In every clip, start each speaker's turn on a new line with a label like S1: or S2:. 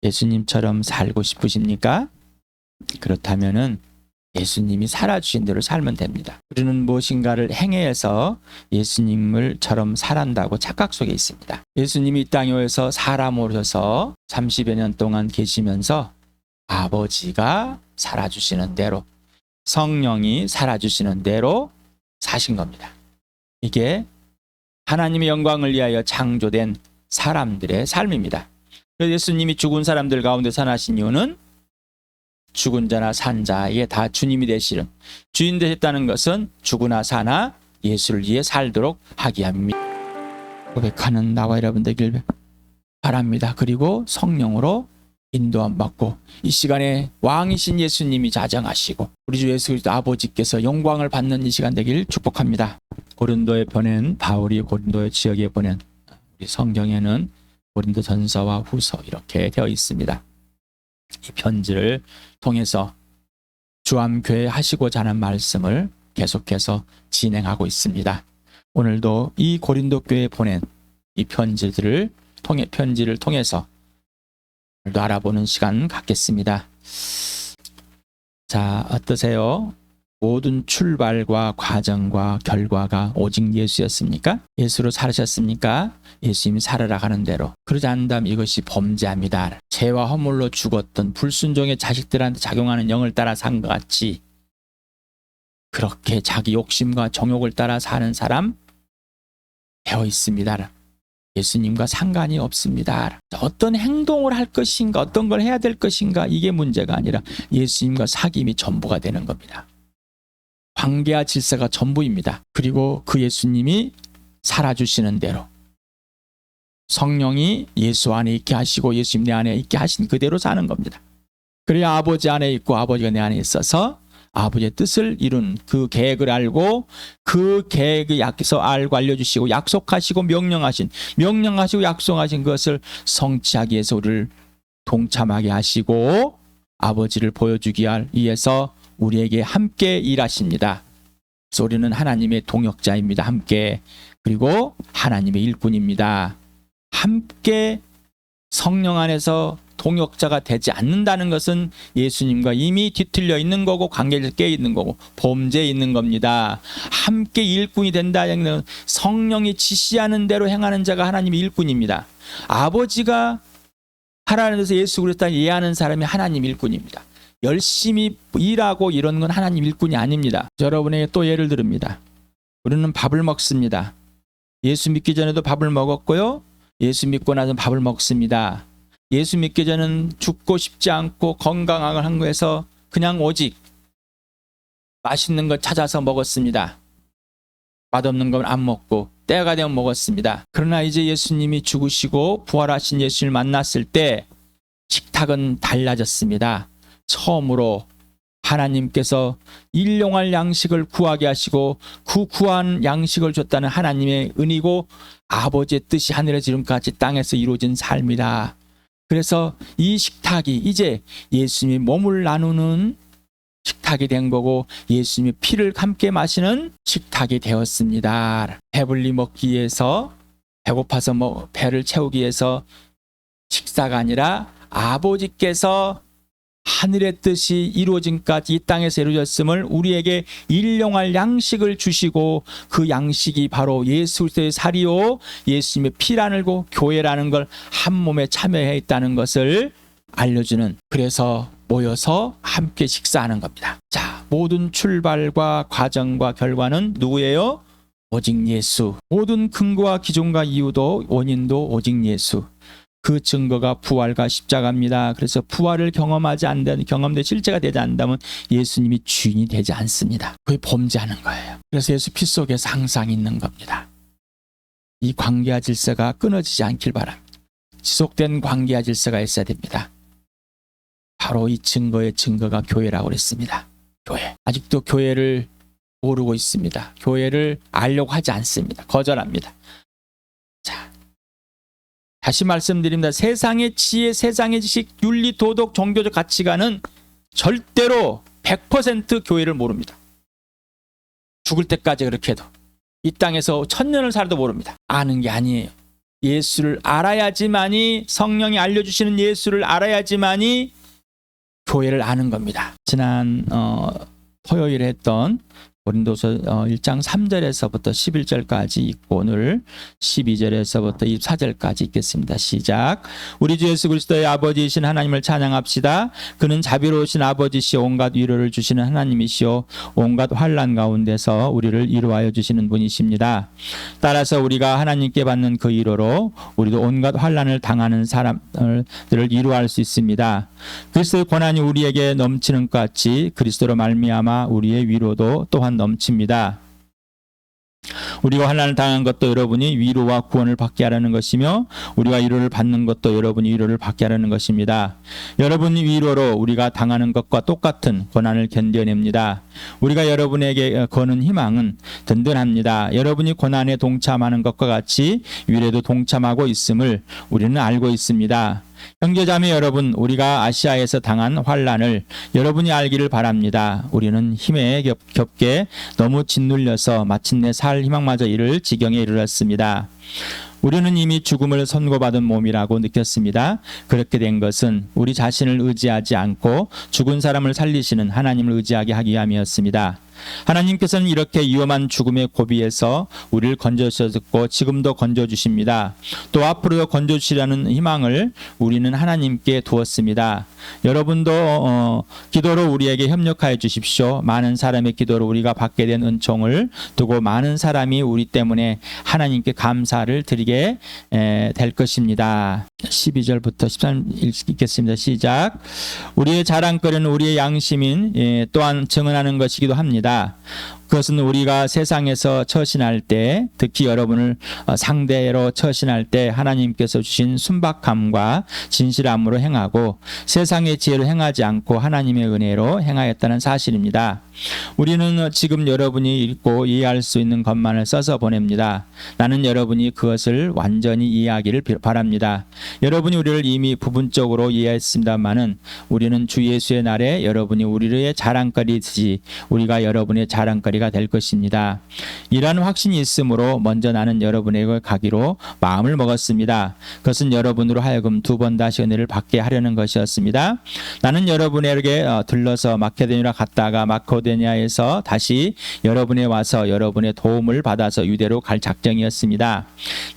S1: 예수님처럼 살고 싶으십니까? 그렇다면은 예수님이 살아주신 대로 살면 됩니다. 우리는 무엇인가를 행해서 예수님을처럼 살한다고 착각 속에 있습니다. 예수님이 이 땅에 오셔서 사람으로 오셔서 30여 년 동안 계시면서 아버지가 살아주시는 대로, 성령이 살아주시는 대로 사신 겁니다. 이게 하나님의 영광을 위하여 창조된 사람들의 삶입니다. 그래서 예수님이 죽은 사람들 가운데 살아신 이유는 죽은 자나 산 자에게 다 주님이 되시는, 주인 되셨다는 것은 죽으나 사나 예수를 위해 살도록 하기 합니다. 고백하는 나와 여러분 되길 바랍니다. 그리고 성령으로 인도함 받고 이 시간에 왕이신 예수님이 자정하시고 우리 주 예수 그리스도 아버지께서 영광을 받는 이 시간 되길 축복합니다. 고린도에 보낸 바울이 고린도의 지역에 보낸 우리 성경에는 고린도 전서와 후서 이렇게 되어 있습니다. 이 편지를 통해서 주암교회 하시고자 하는 말씀을 계속해서 진행하고 있습니다. 오늘도 이 고린도 교회에 보낸 이 편지를 통해서 오늘도 알아보는 시간 갖겠습니다. 자, 어떠세요? 모든 출발과 과정과 결과가 오직 예수였습니까? 예수로 살으셨습니까? 예수님이 살아라 하는 대로. 그러지 않는다면 이것이 범죄합니다. 죄와 허물로 죽었던 불순종의 자식들한테 작용하는 영을 따라 산 것 같이 그렇게 자기 욕심과 정욕을 따라 사는 사람 되어 있습니다. 예수님과 상관이 없습니다. 어떤 행동을 할 것인가, 어떤 걸 해야 될 것인가, 이게 문제가 아니라 예수님과 사귐이 전부가 되는 겁니다. 관계와 질서가 전부입니다. 그리고 그 예수님이 살아주시는 대로 성령이 예수 안에 있게 하시고 예수님 내 안에 있게 하신 그대로 사는 겁니다. 그래야 아버지 안에 있고 아버지가 내 안에 있어서 아버지의 뜻을 이룬 그 계획을 알고 그 계획을 약속해서 알고 알려주시고 약속하시고 명령하시고 약속하신 것을 성취하기 위해서 우리를 동참하게 하시고 아버지를 보여주기 위해서 우리에게 함께 일하십니다. 그래서 우리는 하나님의 동역자입니다. 함께. 그리고 하나님의 일꾼입니다. 함께 성령 안에서 동역자가 되지 않는다는 것은 예수님과 이미 뒤틀려 있는 거고 관계를 깨 있는 거고 범죄에 있는 겁니다. 함께 일꾼이 된다는 것은 성령이 지시하는 대로 행하는 자가 하나님의 일꾼입니다. 아버지가 하라는 데서 예수 그리스도를 이해하는 사람이 하나님 일꾼입니다. 열심히 일하고 이런 건 하나님 일꾼이 아닙니다. 여러분에게 또 예를 듭니다. 우리는 밥을 먹습니다. 예수 믿기 전에도 밥을 먹었고요. 예수 믿고 나서 밥을 먹습니다. 예수 믿기 전에는 죽고 싶지 않고 건강한 한국에서 그냥 오직 맛있는 것 찾아서 먹었습니다. 맛없는 건 안 먹고 때가 되면 먹었습니다. 그러나 이제 예수님이 죽으시고 부활하신 예수를 만났을 때 식탁은 달라졌습니다. 처음으로 하나님께서 일용할 양식을 구하게 하시고 그 구한 양식을 줬다는 하나님의 은혜고 아버지의 뜻이 하늘에서 지금까지 땅에서 이루어진 삶이다. 그래서 이 식탁이 이제 예수님의 몸을 나누는 식탁이 된 거고 예수님의 피를 함께 마시는 식탁이 되었습니다. 배불리 먹기 위해서 배고파서 배를 채우기 위해서 식사가 아니라 아버지께서 하늘의 뜻이 이루어짐까지 이 땅에서 이루어졌음을 우리에게 일용할 양식을 주시고 그 양식이 바로 예수 그리스도의 살이요 예수님의 피라는 거 교회라는 걸 한 몸에 참여해 있다는 것을 알려주는, 그래서 모여서 함께 식사하는 겁니다. 자, 모든 출발과 과정과 결과는 누구예요? 오직 예수. 모든 근거와 기준과 이유도 원인도 오직 예수. 그 증거가 부활과 십자가입니다. 그래서 부활을 경험하지 않는, 경험된 실제가 되지 않는다면 예수님이 주인이 되지 않습니다. 그게 범죄하는 거예요. 그래서 예수 피 속에서 항상 있는 겁니다. 이 관계와 질서가 끊어지지 않길 바랍니다. 지속된 관계와 질서가 있어야 됩니다. 바로 이 증거의 증거가 교회라고 그랬습니다. 교회. 아직도 교회를 모르고 있습니다. 교회를 알려고 하지 않습니다. 거절합니다. 자, 다시 말씀드립니다. 세상의 지혜, 세상의 지식, 윤리, 도덕, 종교적 가치관은 절대로 100% 교회를 모릅니다. 죽을 때까지 그렇게 해도 이 땅에서 1000년을 살아도 모릅니다. 아는 게 아니에요. 예수를 알아야지만이, 성령이 알려주시는 예수를 알아야지만이 교회를 아는 겁니다. 지난 토요일에 했던 고린도서 1장 3절에서부터 11절까지 있고 오늘 12절에서부터 24절까지 읽겠습니다. 시작. 우리 주 예수 그리스도의 아버지이신 하나님을 찬양합시다. 그는 자비로우신 아버지시오 온갖 위로를 주시는 하나님이시오 온갖 환난 가운데서 우리를 위로하여 주시는 분이십니다. 따라서 우리가 하나님께 받는 그 위로로 우리도 온갖 환난을 당하는 사람들을 위로할 수 있습니다. 그리스도의 고난이 우리에게 넘치는 것 같이 그리스도로 말미암아 우리의 위로도 또한 넘칩니다. 우리가 환난을 당한 것도 여러분이 위로와 구원을 받게 하라는 것이며 우리가 위로를 받는 것도 여러분이 위로를 받게 하라는 것입니다. 여러분이 위로로 우리가 당하는 것과 똑같은 고난을 견뎌냅니다. 우리가 여러분에게 거는 희망은 든든합니다. 여러분이 고난에 동참하는 것과 같이 위로에도 동참하고 있음을 우리는 알고 있습니다. 형제자매 여러분, 우리가 아시아에서 당한 환난을 여러분이 알기를 바랍니다. 우리는 힘에 겹게 너무 짓눌려서 마침내 살 희망마저 잃을 지경에 이르렀습니다. 우리는 이미 죽음을 선고받은 몸이라고 느꼈습니다. 그렇게 된 것은 우리 자신을 의지하지 않고 죽은 사람을 살리시는 하나님을 의지하게 하기 위함이었습니다. 하나님께서는 이렇게 위험한 죽음의 고비에서 우리를 건져주셨고 지금도 건져주십니다. 또 앞으로도 건져주시라는 희망을 우리는 하나님께 두었습니다. 여러분도 기도로 우리에게 협력하여 주십시오. 많은 사람의 기도로 우리가 받게 된 은총을 두고 많은 사람이 우리 때문에 하나님께 감사를 드리게 될 것입니다. 12절부터 13절 읽겠습니다. 시작. 우리의 자랑거리는 우리의 양심인 또한 증언하는 것이기도 합니다. 그것은 우리가 세상에서 처신할 때, 특히 여러분을 상대로 처신할 때 하나님께서 주신 순박함과 진실함으로 행하고 세상의 지혜로 행하지 않고 하나님의 은혜로 행하였다는 사실입니다. 우리는 지금 여러분이 읽고 이해할 수 있는 것만을 써서 보냅니다. 나는 여러분이 그것을 완전히 이해하기를 바랍니다. 여러분이 우리를 이미 부분적으로 이해했습니다마는 우리는 주 예수의 날에 여러분이 우리의 자랑거리듯이 우리가 여러분의 자랑거리가 될 것입니다. 이러한 확신이 있으므로 먼저 나는 여러분에게 가기로 마음을 먹었습니다. 그것은 여러분으로 하여금 두 번 다시 은혜를 받게 하려는 것이었습니다. 나는 여러분에게 들러서 마케도니아로 갔다가 마케도니아에서 다시 여러분에 와서 여러분의 도움을 받아서 유대로 갈 작정이었습니다.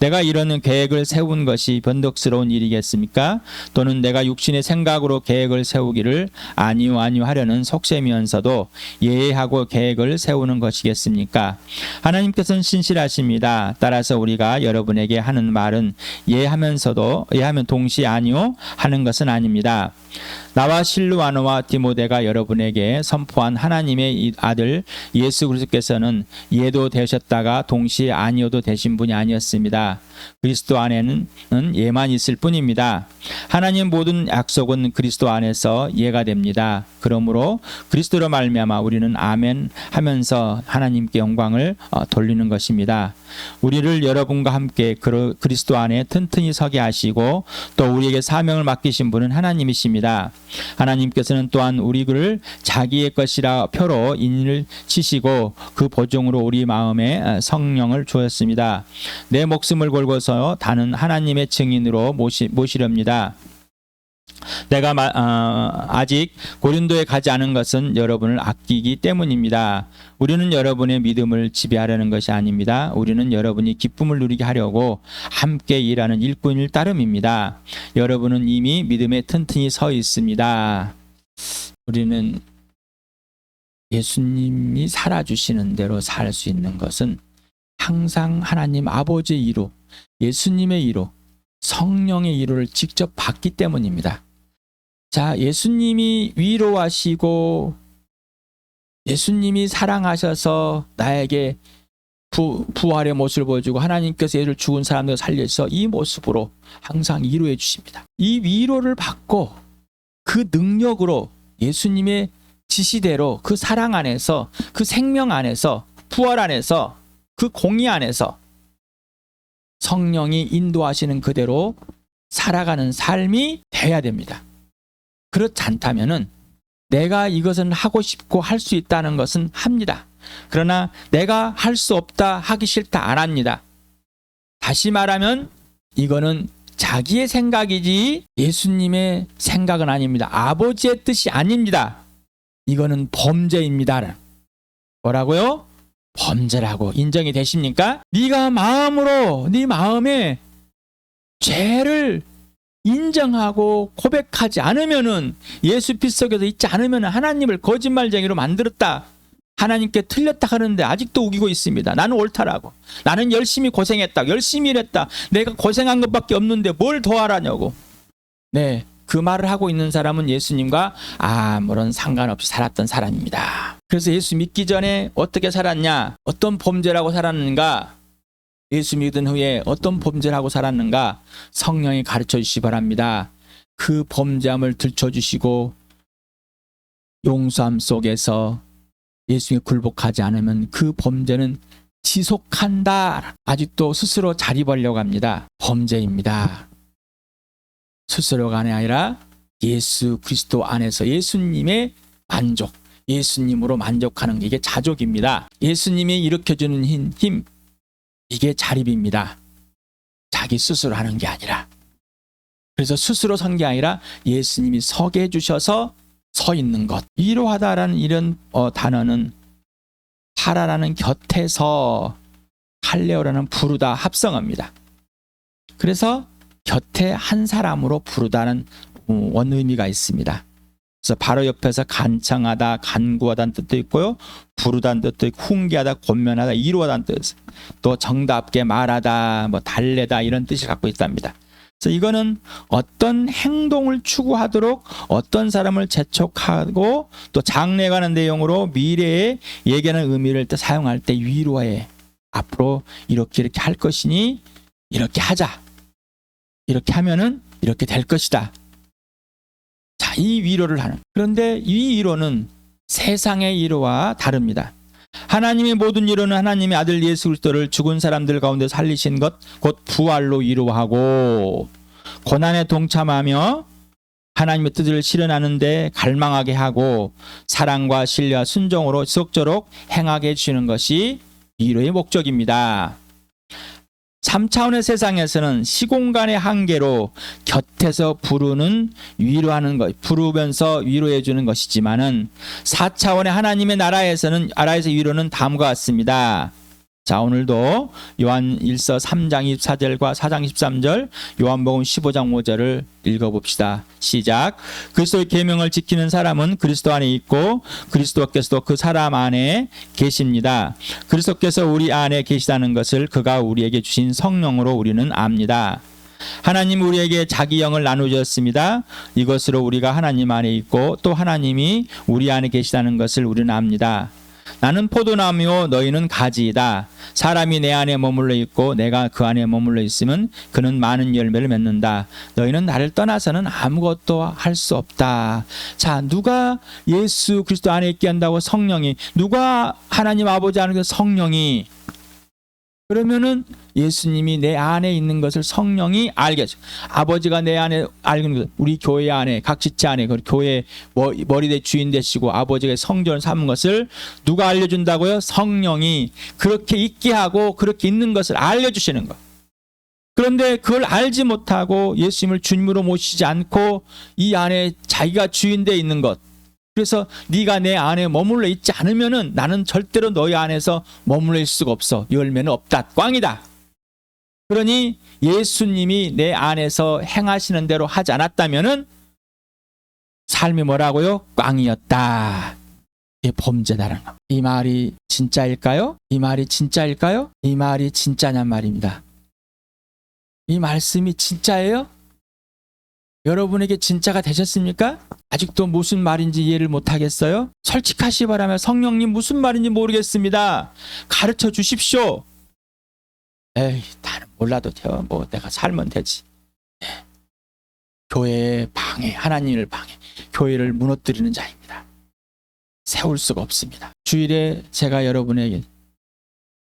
S1: 내가 이런 계획을 세운 것이 변덕스러운 일이겠습니까? 또는 내가 육신의 생각으로 계획을 세우기를 아니요 하려는 속셈이면서도 예하고 계획을 세우는 것이겠습니까? 하나님께서는 신실하십니다. 따라서 우리가 여러분에게 하는 말은 예하면 동시에 아니요 하는 것은 아닙니다. 나와 실루아노와 디모데가 여러분에게 선포한 하나님의 아들 예수 그리스도께서는 예도 되셨다가 동시에 아니어도 되신 분이 아니었습니다. 그리스도 안에는 예만 있을 뿐입니다. 하나님 모든 약속은 그리스도 안에서 예가 됩니다. 그러므로 그리스도로 말미암아 우리는 아멘 하면서 하나님께 영광을 돌리는 것입니다. 우리를 여러분과 함께 그리스도 안에 튼튼히 서게 하시고 또 우리에게 사명을 맡기신 분은 하나님이십니다. 하나님께서는 또한 우리를 자기의 것이라 표로 인을 치시고 그 보증으로 우리 마음에 성령을 주었습니다. 내 목숨을 걸고서 다는 하나님의 증인으로 모시렵니다. 내가 아직 고린도에 가지 않은 것은 여러분을 아끼기 때문입니다. 우리는 여러분의 믿음을 지배하려는 것이 아닙니다. 우리는 여러분이 기쁨을 누리게 하려고 함께 일하는 일꾼일 따름입니다. 여러분은 이미 믿음에 튼튼히 서 있습니다. 우리는 예수님이 살아주시는 대로 살 수 있는 것은 항상 하나님 아버지의 이로, 예수님의 이로, 성령의 위로를 직접 받기 때문입니다. 자, 예수님이 위로하시고 예수님이 사랑하셔서 나에게 부활의 모습을 보여주고 하나님께서 얘를 죽은 사람들 살려서 이 모습으로 항상 위로해 주십니다. 이 위로를 받고 그 능력으로 예수님의 지시대로 그 사랑 안에서 그 생명 안에서 부활 안에서 그 공의 안에서 성령이 인도하시는 그대로 살아가는 삶이 돼야 됩니다. 그렇지 않다면은 내가 이것은 하고 싶고 할 수 있다는 것은 합니다. 그러나 내가 할 수 없다, 하기 싫다 안 합니다. 다시 말하면 이거는 자기의 생각이지 예수님의 생각은 아닙니다. 아버지의 뜻이 아닙니다. 이거는 범죄입니다. 뭐라고요? 범죄라고 인정이 되십니까? 네가 마음으로 네 마음에 죄를 인정하고 고백하지 않으면은, 예수 빛 속에서 있지 않으면은 하나님을 거짓말쟁이로 만들었다, 하나님께 틀렸다 하는데 아직도 우기고 있습니다. 나는 옳다라고, 나는 열심히 고생했다, 열심히 일했다, 내가 고생한 것밖에 없는데 뭘 더 하라냐고. 네, 그 말을 하고 있는 사람은 예수님과 아무런 상관없이 살았던 사람입니다. 그래서 예수 믿기 전에 어떻게 살았냐, 어떤 범죄라고 살았는가, 예수 믿은 후에 어떤 범죄를 하고 살았는가, 성령이 가르쳐 주시기 바랍니다. 그 범죄함을 들춰주시고 용서함 속에서 예수님에 굴복하지 않으면 그 범죄는 지속한다. 아직도 스스로 자리 벌려고 합니다. 범죄입니다. 스스로가 아니라 예수 그리스도 안에서 예수님의 만족, 예수님으로 만족하는 게, 이게 자족입니다. 예수님이 일으켜주는 힘, 이게 자립입니다. 자기 스스로 하는 게 아니라. 그래서 스스로 선 게 아니라 예수님이 서게 해주셔서 서 있는 것. 위로하다라는 이런 단어는 하라라는 곁에서, 할레오라는 부르다 합성어입니다. 그래서 곁에 한 사람으로 부르다는 원의미가 있습니다. 그래서 바로 옆에서 간청하다, 간구하다는 뜻도 있고요, 부르다는 뜻도 있고, 훈계하다, 권면하다, 위로하다는 뜻, 또 정답게 말하다, 달래다, 이런 뜻을 갖고 있답니다. 그래서 이거는 어떤 행동을 추구하도록 어떤 사람을 재촉하고 또 장래에 관한 내용으로 미래에 얘기하는 의미를 사용할 때 위로해. 앞으로 이렇게 할 것이니 이렇게 하자. 이렇게 하면은 이렇게 될 것이다. 자, 이 위로를 하는. 그런데 이 위로는 세상의 위로와 다릅니다. 하나님의 모든 위로는 하나님의 아들 예수 그리스도를 죽은 사람들 가운데 살리신 것, 곧 부활로 위로하고, 고난에 동참하며 하나님의 뜻을 실현하는데 갈망하게 하고, 사랑과 신뢰와 순종으로 지속적으로 행하게 해주시는 것이 위로의 목적입니다. 3차원의 세상에서는 시공간의 한계로 곁에서 부르는, 위로하는 것, 부르면서 위로해 주는 것이지만은 4차원의 하나님의 나라에서 위로는 다음과 같습니다. 자, 오늘도 요한 1서 3장 24절과 4장 13절, 요한복음 15장 5절을 읽어봅시다. 시작. 그리스도의 계명을 지키는 사람은 그리스도 안에 있고 그리스도께서도 그 사람 안에 계십니다. 그리스도께서 우리 안에 계시다는 것을 그가 우리에게 주신 성령으로 우리는 압니다. 하나님 우리에게 자기 영을 나누셨습니다. 이것으로 우리가 하나님 안에 있고 또 하나님이 우리 안에 계시다는 것을 우리는 압니다. 나는 포도나무요 너희는 가지이다. 사람이 내 안에 머물러 있고 내가 그 안에 머물러 있으면 그는 많은 열매를 맺는다. 너희는 나를 떠나서는 아무것도 할 수 없다. 자, 누가 예수 그리스도 안에 있게 한다고? 성령이. 누가 하나님 아버지 안에 성령이. 그러면은 예수님이 내 안에 있는 것을 성령이 알겠죠. 아버지가 내 안에 알는 것, 우리 교회 안에, 각 지체 안에, 그 교회 머리대 주인 되시고 아버지가 성전을 삼은 것을 누가 알려준다고요? 성령이. 그렇게 있게 하고 그렇게 있는 것을 알려주시는 것. 그런데 그걸 알지 못하고 예수님을 주님으로 모시지 않고 이 안에 자기가 주인 되어 있는 것, 그래서 네가 내 안에 머물러 있지 않으면은 나는 절대로 너희 안에서 머물러 있을 수가 없어. 열매는 없다. 꽝이다. 그러니 예수님이 내 안에서 행하시는 대로 하지 않았다면은 삶이 뭐라고요? 꽝이었다. 이게 범죄다라는 거. 이 말이 진짜일까요? 이 말이 진짜일까요? 이 말이 진짜냔 말입니다. 이 말씀이 진짜예요? 여러분에게 진짜가 되셨습니까? 아직도 무슨 말인지 이해를 못하겠어요? 솔직하시 바라며 성령님 무슨 말인지 모르겠습니다. 가르쳐 주십시오. 에이, 나는 몰라도 돼요. 뭐 내가 살면 되지. 네. 교회의 방해, 하나님을 방해, 교회를 무너뜨리는 자입니다. 세울 수가 없습니다. 주일에 제가 여러분에게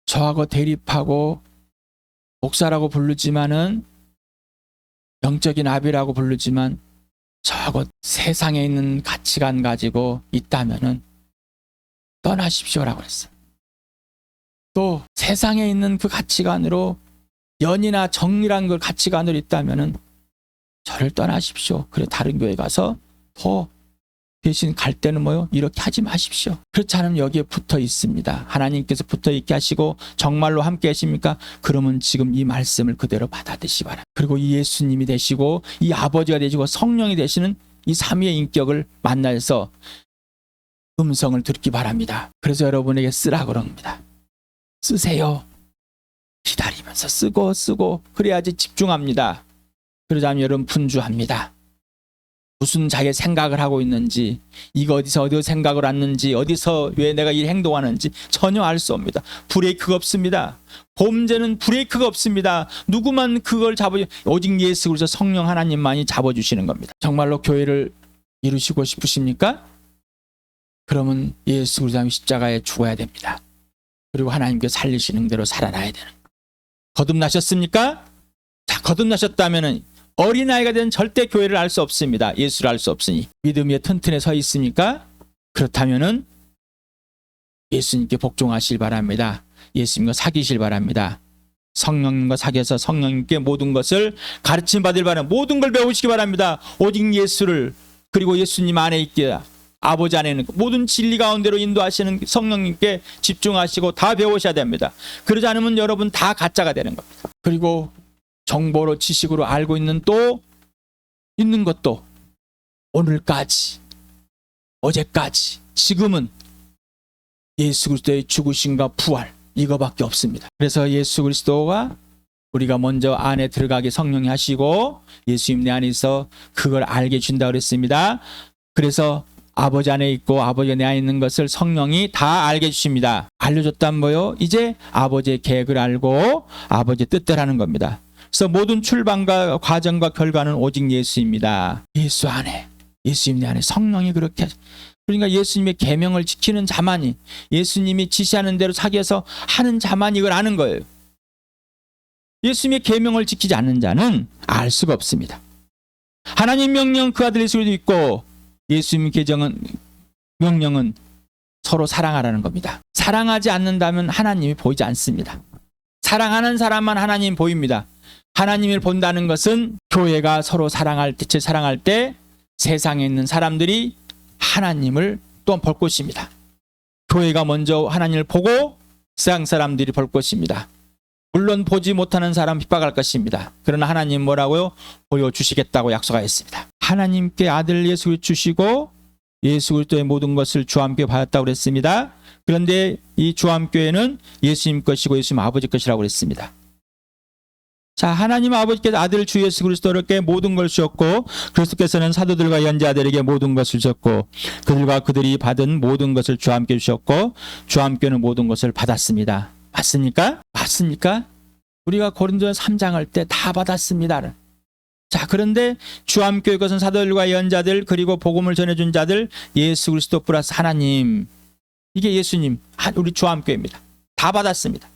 S1: 저하고 대립하고 목사라고 부르지만은, 영적인 아비라고 부르지만 저하고 세상에 있는 가치관 가지고 있다면은 떠나십시오라고 했어요. 또 세상에 있는 그 가치관으로 연이나 정이란 걸 가치관으로 있다면은 저를 떠나십시오. 그래 다른 교회 가서 더 대신 갈 때는 뭐요? 이렇게 하지 마십시오. 그렇지 않으면 여기에 붙어 있습니다. 하나님께서 붙어 있게 하시고 정말로 함께 하십니까? 그러면 지금 이 말씀을 그대로 받아들이시 바랍니다. 그리고 이 예수님이 되시고 이 아버지가 되시고 성령이 되시는 이 삼위의 인격을 만나서 음성을 듣기 바랍니다. 그래서 여러분에게 쓰라 그럽니다. 쓰세요. 기다리면서 쓰고 그래야지 집중합니다. 그러자면 여러분 분주합니다. 무슨 자기의 생각을 하고 있는지, 이거 어디서 생각을 왔는지, 어디서 왜 내가 이 행동하는지 전혀 알 수 없습니다. 브레이크가 없습니다. 범죄는 브레이크가 없습니다. 누구만 그걸 오직 예수 그리스도 성령 하나님만이 잡아주시는 겁니다. 정말로 교회를 이루시고 싶으십니까? 그러면 예수 그리스도 십자가에 죽어야 됩니다. 그리고 하나님께 살리시는 대로 살아나야 되는 거예요. 거듭나셨습니까? 자, 거듭나셨다면은 어린아이가 된 절대 교회를 알 수 없습니다. 예수를 알 수 없으니. 믿음 위에 튼튼히 서 있습니까? 그렇다면은 예수님께 복종하실 바랍니다. 예수님과 사귀실 바랍니다. 성령님과 사귀어서 성령님께 모든 것을 가르침 받을 바랍니다. 모든 걸 배우시기 바랍니다. 오직 예수를, 그리고 예수님 안에 있게 아버지 안에 있는 모든 진리 가운데로 인도하시는 성령님께 집중하시고 다 배우셔야 됩니다. 그러지 않으면 여러분 다 가짜가 되는 겁니다. 그리고 정보로 지식으로 알고 있는 것도 오늘까지, 어제까지, 지금은 예수 그리스도의 죽으심과 부활 이거밖에 없습니다. 그래서 예수 그리스도가 우리가 먼저 안에 들어가게 성령이 하시고 예수님 내 안에 있어 그걸 알게 준다고 그랬습니다. 그래서 아버지 안에 있고 아버지가 내 안에 있는 것을 성령이 다 알게 해주십니다. 알려줬다면 뭐요? 이제 아버지의 계획을 알고 아버지의 뜻대로 하는 겁니다. 그래서 모든 출발과 과정과 결과는 오직 예수입니다. 예수 안에, 예수님 내 안에 성령이 그렇게 그러니까 예수님의 계명을 지키는 자만이, 예수님이 지시하는 대로 사귀어서 하는 자만이 이걸 아는 거예요. 예수님의 계명을 지키지 않는 자는 알 수가 없습니다. 하나님 명령 그 아들 예수도 있고 예수님 명령은 서로 사랑하라는 겁니다. 사랑하지 않는다면 하나님이 보이지 않습니다. 사랑하는 사람만 하나님 보입니다. 하나님을 본다는 것은 교회가 서로 사랑할 때 세상에 있는 사람들이 하나님을 또한 볼 것입니다. 교회가 먼저 하나님을 보고 세상 사람들이 볼 것입니다. 물론 보지 못하는 사람 핍박할 것입니다. 그러나 하나님 뭐라고요? 보여주시겠다고 약속하였습니다. 하나님께 아들 예수 그리스도 주시고 예수 그리스도의 모든 것을 주함께 받았다고 그랬습니다. 그런데 이 주함교회는 예수님 것이고 예수님 아버지 것이라고 그랬습니다. 자, 하나님 아버지께서 아들 주 예수 그리스도께 모든 걸 주셨고 그리스도께서는 사도들과 연자들에게 모든 것을 주셨고 그들과 그들이 받은 모든 것을 주함께 주셨고 주함교회는 모든 것을 받았습니다. 맞습니까? 맞습니까? 우리가 고린도전 3장 할 때 다 받았습니다. 자, 그런데 주함교회 것은 사도들과 연자들 그리고 복음을 전해준 자들 예수 그리스도 플러스 하나님, 이게 예수님 우리 주함교회입니다. 다 받았습니다.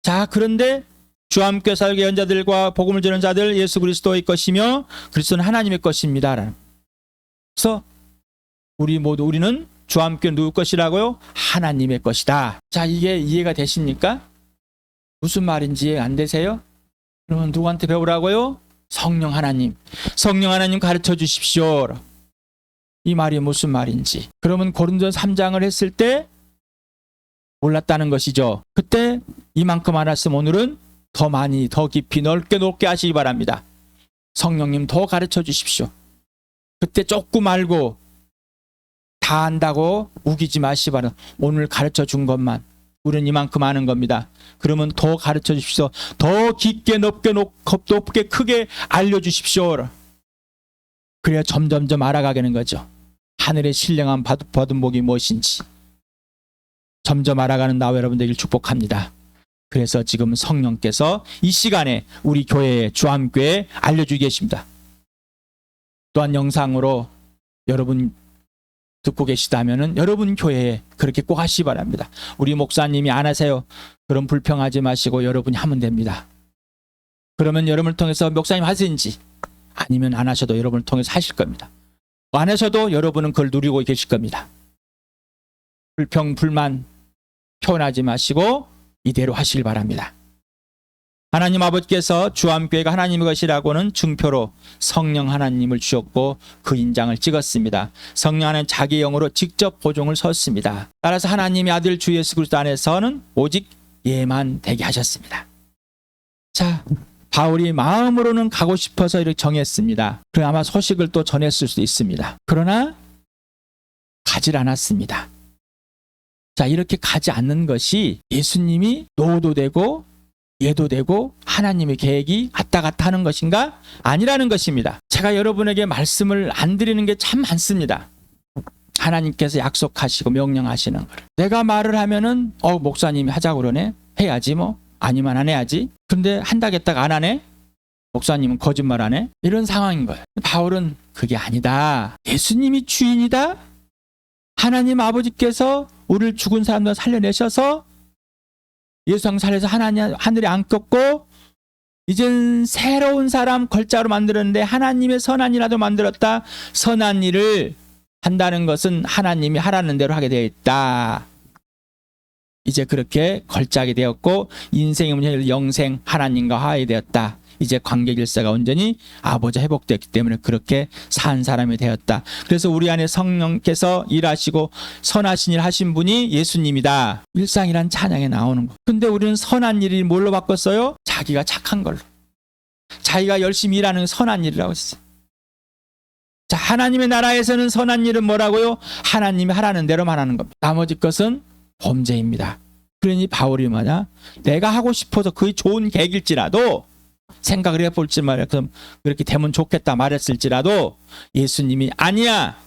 S1: 자, 그런데 주함교회 사도의 연자들과 복음을 전하는 자들 예수 그리스도의 것이며 그리스도는 하나님의 것입니다. 그래서 우리는 주함교회 누구 것이라고요? 하나님의 것이다. 자, 이게 이해가 되십니까? 무슨 말인지 이해 안 되세요? 그러면 누구한테 배우라고요? 성령 하나님 가르쳐 주십시오. 이 말이 무슨 말인지. 그러면 고린도전 3장을 했을 때 몰랐다는 것이죠. 그때 이만큼 알았으면 오늘은 더 많이, 더 깊이, 넓게 하시기 바랍니다. 성령님 더 가르쳐 주십시오. 그때 조금 알고 다 안다고 우기지 마시기 바랍니다. 오늘 가르쳐 준 것만 우리는 이만큼 아는 겁니다. 그러면 더 가르쳐 주십시오. 더 깊게, 높게, 크게 알려주십시오. 그래야 점점점 알아가게 되는 거죠. 하늘의 신령한 받은 복이 무엇인지 점점 알아가는 나와 여러분 되길 축복합니다. 그래서 지금 성령께서 이 시간에 우리 교회에 주함교회에 알려주고 계십니다. 또한 영상으로 여러분 듣고 계시다면은 여러분 교회에 그렇게 꼭 하시기 바랍니다. 우리 목사님이 안 하세요. 그럼 불평하지 마시고 여러분이 하면 됩니다. 그러면 여러분을 통해서 목사님 하시는지 아니면 안 하셔도 여러분을 통해서 하실 겁니다. 안 하셔도 여러분은 그걸 누리고 계실 겁니다. 불평, 불만 표현하지 마시고 이대로 하시길 바랍니다. 하나님 아버지께서 주암교회가 하나님의 것이라고는 증표로 성령 하나님을 주셨고 그 인장을 찍었습니다. 성령 하나님 자기 영으로 직접 보증을 섰습니다. 따라서 하나님의 아들 주 예수 그리스도 안에서는 오직 예만 되게 하셨습니다. 자, 바울이 마음으로는 가고 싶어서 이렇게 정했습니다. 그럼 아마 소식을 또 전했을 수도 있습니다. 그러나 가질 않았습니다. 자, 이렇게 가지 않는 것이 예수님이 노도 되고 예도 되고 하나님의 계획이 왔다 갔다 하는 것인가? 아니라는 것입니다. 제가 여러분에게 말씀을 안 드리는 게 참 많습니다. 하나님께서 약속하시고 명령하시는 걸. 내가 말을 하면은 목사님이 하자고 그러네. 해야지 뭐. 아니면 안 해야지. 근데 한다겠다가 안 하네. 목사님은 거짓말 하네. 이런 상황인 거예요. 바울은 그게 아니다. 예수님이 주인이다. 하나님 아버지께서 우리를 죽은 사람들 살려내셔서 예수상 살려서 하늘에 안겼고 이젠 새로운 사람 걸자로 만들었는데 하나님의 선한 일이라도 만들었다. 선한 일을 한다는 것은 하나님이 하라는 대로 하게 되어 있다. 이제 그렇게 걸작이 되었고 인생의 문제를 영생 하나님과 화해 되었다. 이제 관계 질서가 온전히 아버지 회복되었기 때문에 그렇게 산 사람이 되었다. 그래서 우리 안에 성령께서 일하시고 선하신 일 하신 분이 예수님이다. 일상이란 찬양에 나오는 거. 근데 우리는 선한 일이 뭘로 바꿨어요? 자기가 착한 걸로. 자기가 열심히 일하는 선한 일이라고 했어요. 자, 하나님의 나라에서는 선한 일은 뭐라고요? 하나님이 하라는 대로만 하는 겁니다. 나머지 것은 범죄입니다. 그러니 바울이 뭐냐? 내가 하고 싶어서 그게 좋은 계획일지라도 생각을 해볼지 말이야. 그럼 그렇게 되면 좋겠다 말했을지라도 예수님이 아니야.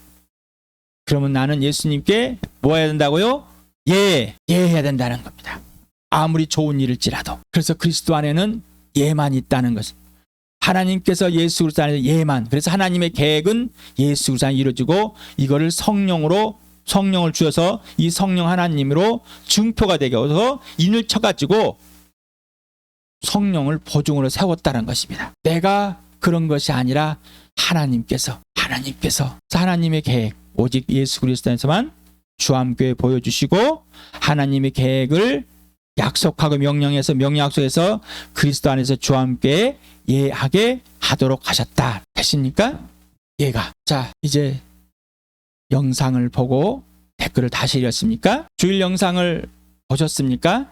S1: 그러면 나는 예수님께 뭐 해야 된다고요? 예해야 된다는 겁니다. 아무리 좋은 일일지라도. 그래서 그리스도 안에는 예만 있다는 것입니다. 하나님께서 예수 그리스도 안에서 예만. 그래서 하나님의 계획은 예수 그리스도 안에 이루어지고 이거를 성령을 주셔서 이 성령 하나님으로 증표가 되게 해서 인을 쳐가지고 성령을 보증으로 세웠다는 것입니다. 내가 그런 것이 아니라 하나님께서 하나님의 계획 오직 예수 그리스도 안에서만 주암교회 보여주시고 하나님의 계획을 약속하고 명령 약속해서 그리스도 안에서 주암교회 예하게 하도록 하셨다. 되십니까? 예가. 자, 이제 영상을 보고 댓글을 다시 읽었습니까? 주일 영상을 보셨습니까?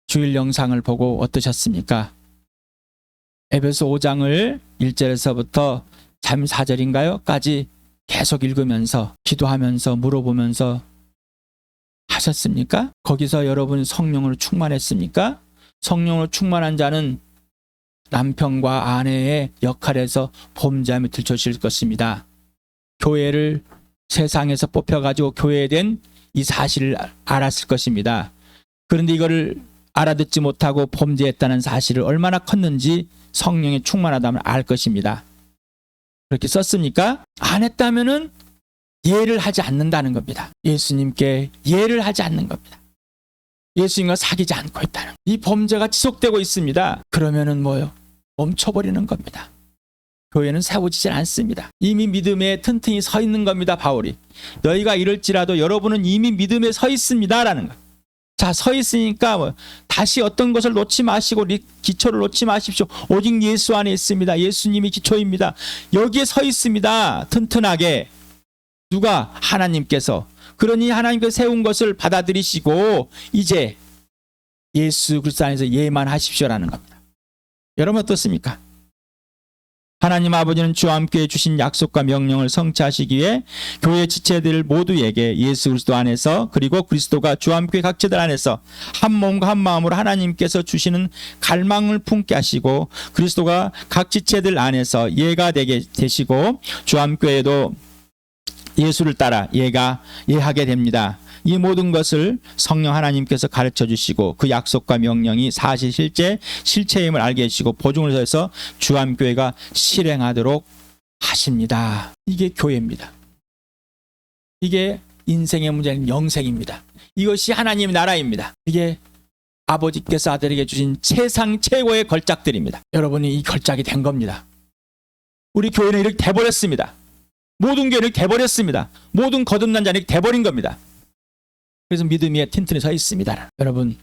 S1: 주일 영상을 보고 어떠셨습니까? 에베소 5장을 1절에서부터 4절인가요? 까지 계속 읽으면서 기도하면서 물어보면서 하셨습니까? 거기서 여러분 성령으로 충만했습니까? 성령으로 충만한 자는 남편과 아내의 역할에서 범죄함에 들춰질 것입니다. 교회를 세상에서 뽑혀가지고 교회된 이 사실을 알았을 것입니다. 그런데 이거를 알아듣지 못하고 범죄했다는 사실을 얼마나 컸는지 성령에 충만하다면 알 것입니다. 그렇게 썼습니까? 안 했다면은 예를 하지 않는다는 겁니다. 예수님께 예를 하지 않는 겁니다. 예수님과 사귀지 않고 있다는 이 범죄가 지속되고 있습니다. 그러면은 뭐요? 멈춰버리는 겁니다. 교회는 세워지질 않습니다. 이미 믿음에 튼튼히 서 있는 겁니다. 바울이 너희가 이럴지라도 여러분은 이미 믿음에 서 있습니다라는 거. 자, 서 있으니까 다시 어떤 것을 놓지 마시고 기초를 놓지 마십시오. 오직 예수 안에 있습니다. 예수님이 기초입니다. 여기에 서 있습니다. 튼튼하게. 누가? 하나님께서. 그러니 하나님께서 세운 것을 받아들이시고 이제 예수 그리스도 안에서 예만 하십시오라는 겁니다. 여러분 어떻습니까? 하나님 아버지는 주와 함께 주신 약속과 명령을 성취하시기 위해 교회 지체들 모두에게 예수 그리스도 안에서 그리고 그리스도가 주와 함께 각체들 안에서 한 몸과 한 마음으로 하나님께서 주시는 갈망을 품게 하시고 그리스도가 각 지체들 안에서 예가 되게 되시고 주와 함께에도 예수를 따라 예하게 됩니다. 이 모든 것을 성령 하나님께서 가르쳐 주시고 그 약속과 명령이 사실 실체임을 알게 해주시고 보증을 해서 주암교회가 실행하도록 하십니다. 이게 교회입니다. 이게 인생의 문제는 영생입니다. 이것이 하나님의 나라입니다. 이게 아버지께서 아들에게 주신 세상 최고의 걸작들입니다. 여러분이 이 걸작이 된 겁니다. 우리 교회는 이렇게 돼버렸습니다. 모든 교회는 이렇게 돼버렸습니다. 모든 거듭난 자는 이렇게 돼버린 겁니다. 그래서 믿음 위에 튼튼히 서 있습니다. 여러분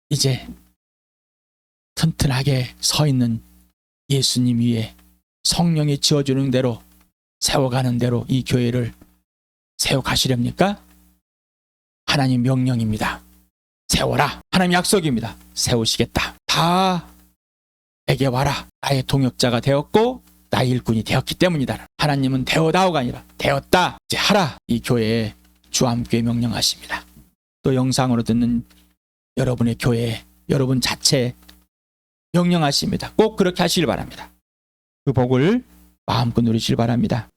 S1: 이제 튼튼하게 서 있는 예수님 위에 성령이 지어주는 대로 세워가는 대로 이 교회를 세워가시렵니까? 하나님 명령입니다. 세워라. 하나님 약속입니다. 세우시겠다. 다 내게 와라. 나의 동역자가 되었고 나의 일꾼이 되었기 때문이다. 하나님은 되어다오가 아니라 되었다. 이제 하라. 이 교회에 주함교회 명령하십니다. 또 영상으로 듣는 여러분의 교회, 여러분 자체에 명령하십니다. 꼭 그렇게 하시길 바랍니다. 그 복을 마음껏 누리시길 바랍니다.